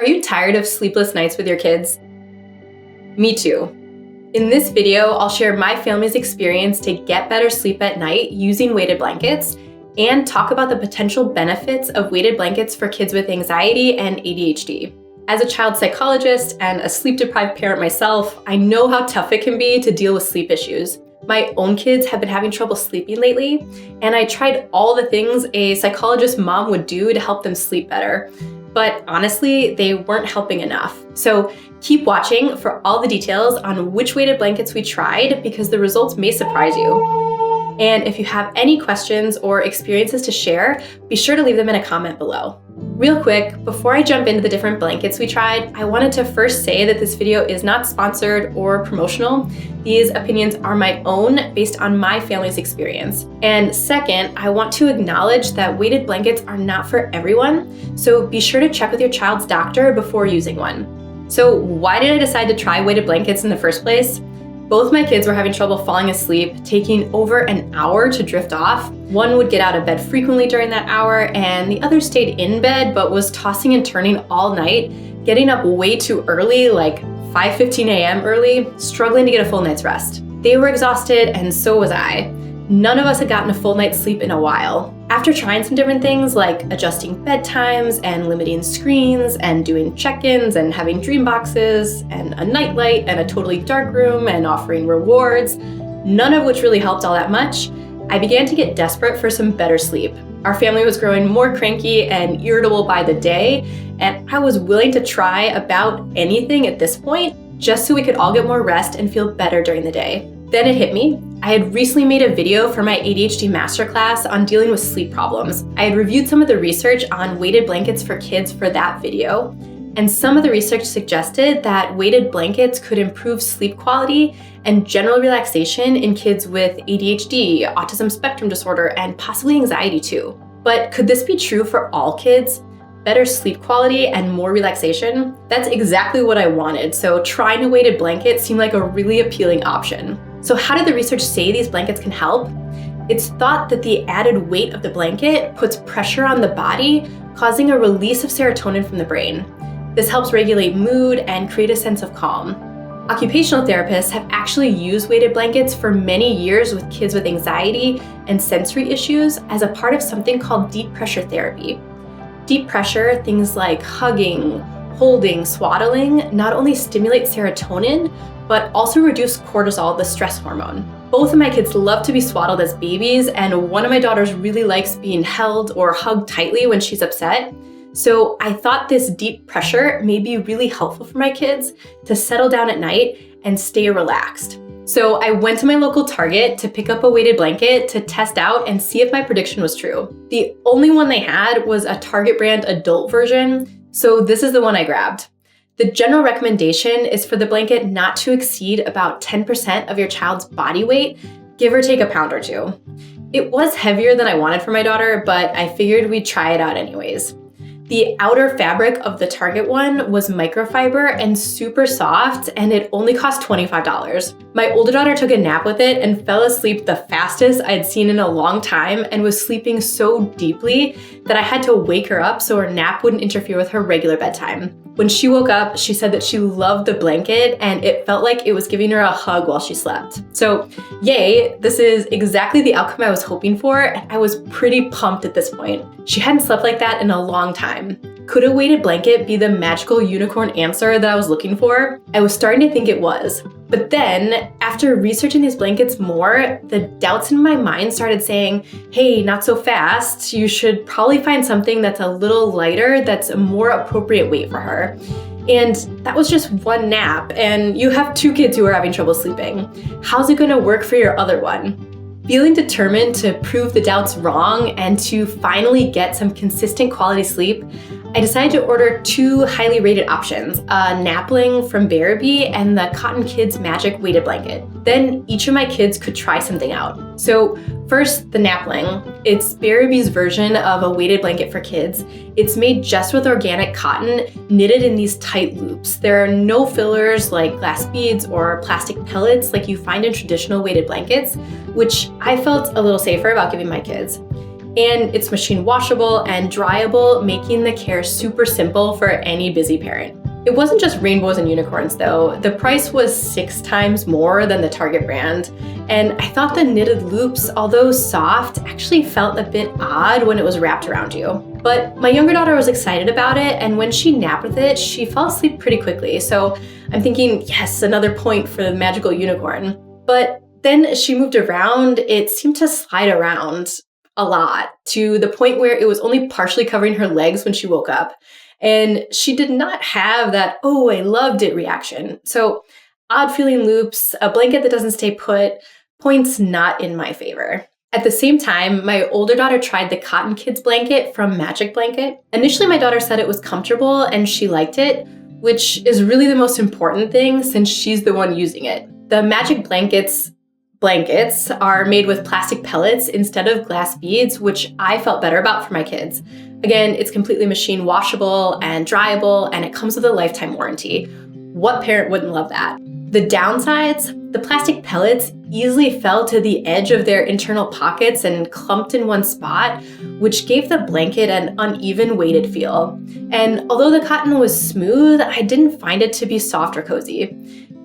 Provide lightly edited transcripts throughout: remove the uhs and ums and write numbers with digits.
Are you tired of sleepless nights with your kids? Me too. In this video, I'll share my family's experience to get better sleep at night using weighted blankets and talk about the potential benefits of weighted blankets for kids with anxiety and ADHD. As a child psychologist and a sleep-deprived parent myself, I know how tough it can be to deal with sleep issues. My own kids have been having trouble sleeping lately, and I tried all the things a psychologist mom would do to help them sleep better. But honestly, they weren't helping enough. So keep watching for all the details on which weighted blankets we tried because the results may surprise you. And if you have any questions or experiences to share, be sure to leave them in a comment below. Real quick, before I jump into the different blankets we tried, I wanted to first say that this video is not sponsored or promotional. These opinions are my own based on my family's experience. And second, I want to acknowledge that weighted blankets are not for everyone, so be sure to check with your child's doctor before using one. So why did I decide to try weighted blankets in the first place? Both my kids were having trouble falling asleep, taking over an hour to drift off. One would get out of bed frequently during that hour, and the other stayed in bed but was tossing and turning all night, getting up way too early, like 5:15 a.m. early, struggling to get a full night's rest. They were exhausted, and so was I. None of us had gotten a full night's sleep in a while. After trying some different things like adjusting bedtimes and limiting screens and doing check-ins and having dream boxes and a nightlight and a totally dark room and offering rewards, none of which really helped all that much, I began to get desperate for some better sleep. Our family was growing more cranky and irritable by the day, and I was willing to try about anything at this point just so we could all get more rest and feel better during the day. Then it hit me. I had recently made a video for my ADHD masterclass on dealing with sleep problems. I had reviewed some of the research on weighted blankets for kids for that video, and some of the research suggested that weighted blankets could improve sleep quality and general relaxation in kids with ADHD, autism spectrum disorder, and possibly anxiety too. But could this be true for all kids? Better sleep quality and more relaxation? That's exactly what I wanted, so trying a weighted blanket seemed like a really appealing option. So how did the research say these blankets can help? It's thought that the added weight of the blanket puts pressure on the body, causing a release of serotonin from the brain. This helps regulate mood and create a sense of calm. Occupational therapists have actually used weighted blankets for many years with kids with anxiety and sensory issues as a part of something called deep pressure therapy. Deep pressure, things like hugging, holding, swaddling, not only stimulate serotonin, but also reduce cortisol, the stress hormone. Both of my kids love to be swaddled as babies, and one of my daughters really likes being held or hugged tightly when she's upset. So I thought this deep pressure may be really helpful for my kids to settle down at night and stay relaxed. So I went to my local Target to pick up a weighted blanket to test out and see if my prediction was true. The only one they had was a Target brand adult version, so this is the one I grabbed. The general recommendation is for the blanket not to exceed about 10% of your child's body weight, give or take a pound or two. It was heavier than I wanted for my daughter, but I figured we'd try it out anyways. The outer fabric of the Target one was microfiber and super soft, and it only cost $25. My older daughter took a nap with it and fell asleep the fastest I'd seen in a long time and was sleeping so deeply that I had to wake her up so her nap wouldn't interfere with her regular bedtime. When she woke up, she said that she loved the blanket and it felt like it was giving her a hug while she slept. So yay, this is exactly the outcome I was hoping for, and I was pretty pumped at this point. She hadn't slept like that in a long time. Could a weighted blanket be the magical unicorn answer that I was looking for? I was starting to think it was. But then, after researching these blankets more, the doubts in my mind started saying, hey, not so fast. You should probably find something that's a little lighter, that's a more appropriate weight for her. And that was just one nap, and you have two kids who are having trouble sleeping. How's it gonna work for your other one? Feeling determined to prove the doubts wrong and to finally get some consistent quality sleep, I decided to order two highly rated options, a Nappling from Bearaby and the Cotton Kids Magic Weighted Blanket. Then each of my kids could try something out. So first, the Nappling. It's Bearaby's version of a weighted blanket for kids. It's made just with organic cotton, knitted in these tight loops. There are no fillers like glass beads or plastic pellets like you find in traditional weighted blankets, which I felt a little safer about giving my kids. And it's machine washable and dryable, making the care super simple for any busy parent. It wasn't just rainbows and unicorns though. The price was 6 times more than the Target brand. And I thought the knitted loops, although soft, actually felt a bit odd when it was wrapped around you. But my younger daughter was excited about it, and when she napped with it, she fell asleep pretty quickly. So I'm thinking, yes, another point for the magical unicorn. But then as she moved around, it seemed to slide around a lot, to the point where it was only partially covering her legs when she woke up. And she did not have that, oh, I loved it reaction. So odd feeling loops, a blanket that doesn't stay put, points not in my favor. At the same time, my older daughter tried the Cotton Kids blanket from Magic Blanket. Initially, my daughter said it was comfortable and she liked it, which is really the most important thing since she's the one using it. The Magic blankets are made with plastic pellets instead of glass beads, which I felt better about for my kids. Again, it's completely machine washable and dryable, and it comes with a lifetime warranty. What parent wouldn't love that? The downsides, the plastic pellets easily fell to the edge of their internal pockets and clumped in one spot, which gave the blanket an uneven weighted feel. And although the cotton was smooth, I didn't find it to be soft or cozy.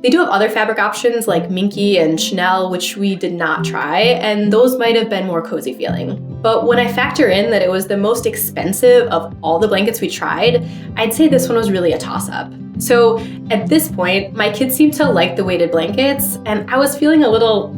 They do have other fabric options like Minky and Chanel, which we did not try, and those might have been more cozy feeling. But when I factor in that it was the most expensive of all the blankets we tried, I'd say this one was really a toss-up. So at this point, my kids seemed to like the weighted blankets, and I was feeling a little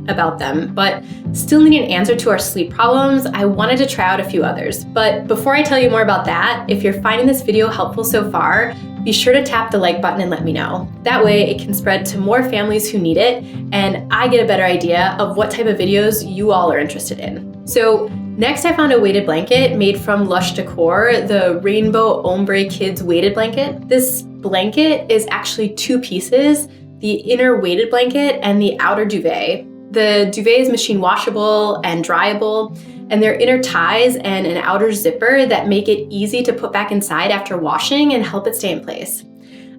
about them, but still needing an answer to our sleep problems, I wanted to try out a few others. But before I tell you more about that, if you're finding this video helpful so far, be sure to tap the like button and let me know. That way it can spread to more families who need it, and I get a better idea of what type of videos you all are interested in. So next I found a weighted blanket made from Lush Decor, the Rainbow Ombre Kids weighted blanket. This blanket is actually 2 pieces, the inner weighted blanket and the outer duvet. The duvet is machine washable and dryable, and there are inner ties and an outer zipper that make it easy to put back inside after washing and help it stay in place.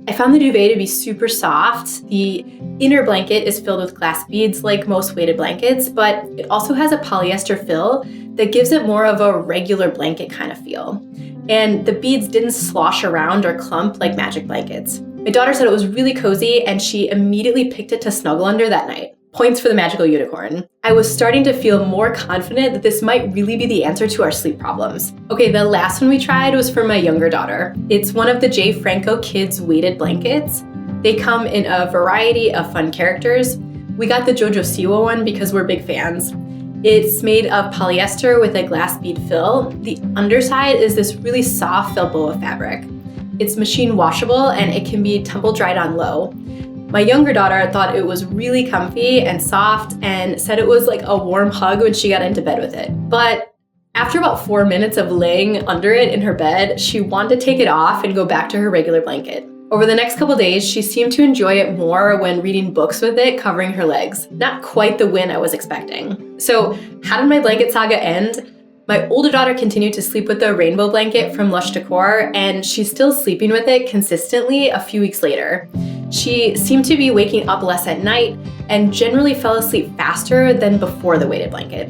I found the duvet to be super soft. The inner blanket is filled with glass beads like most weighted blankets, but it also has a polyester fill that gives it more of a regular blanket kind of feel. And the beads didn't slosh around or clump like Magic blankets. My daughter said it was really cozy and she immediately picked it to snuggle under that night. Points for the magical unicorn. I was starting to feel more confident that this might really be the answer to our sleep problems. Okay, the last one we tried was for my younger daughter. It's one of the Franco Kids weighted blankets. They come in a variety of fun characters. We got the JoJo Siwa one because we're big fans. It's made of polyester with a glass bead fill. The underside is this really soft Balboa fabric. It's machine washable and it can be tumble dried on low. My younger daughter thought it was really comfy and soft and said it was like a warm hug when she got into bed with it. But after about 4 minutes of laying under it in her bed, she wanted to take it off and go back to her regular blanket. Over the next couple days, she seemed to enjoy it more when reading books with it covering her legs. Not quite the win I was expecting. So how did my blanket saga end? My older daughter continued to sleep with the rainbow blanket from Lush Decor, and she's still sleeping with it consistently a few weeks later. She seemed to be waking up less at night and generally fell asleep faster than before the weighted blanket.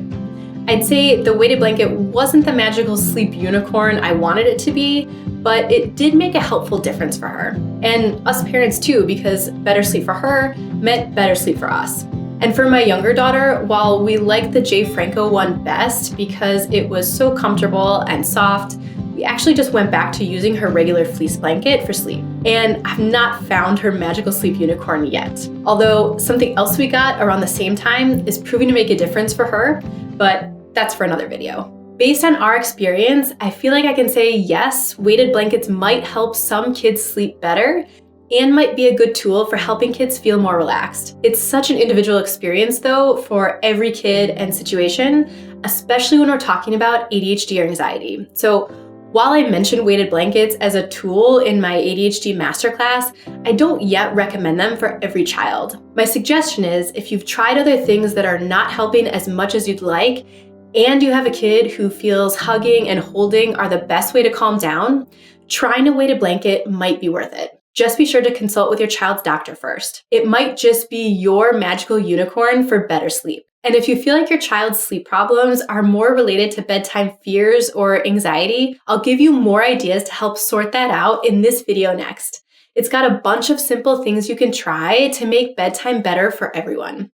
I'd say the weighted blanket wasn't the magical sleep unicorn I wanted it to be, but it did make a helpful difference for her. And us parents too, because better sleep for her meant better sleep for us. And for my younger daughter, while we liked the Franco one best because it was so comfortable and soft, we actually just went back to using her regular fleece blanket for sleep. And I've not found her magical sleep unicorn yet. Although something else we got around the same time is proving to make a difference for her, but that's for another video. Based on our experience, I feel like I can say yes, weighted blankets might help some kids sleep better and might be a good tool for helping kids feel more relaxed. It's such an individual experience though for every kid and situation, especially when we're talking about ADHD or anxiety. So while I mentioned weighted blankets as a tool in my ADHD masterclass, I don't yet recommend them for every child. My suggestion is if you've tried other things that are not helping as much as you'd like, and you have a kid who feels hugging and holding are the best way to calm down, trying a weighted blanket might be worth it. Just be sure to consult with your child's doctor first. It might just be your magical unicorn for better sleep. And if you feel like your child's sleep problems are more related to bedtime fears or anxiety, I'll give you more ideas to help sort that out in this video next. It's got a bunch of simple things you can try to make bedtime better for everyone.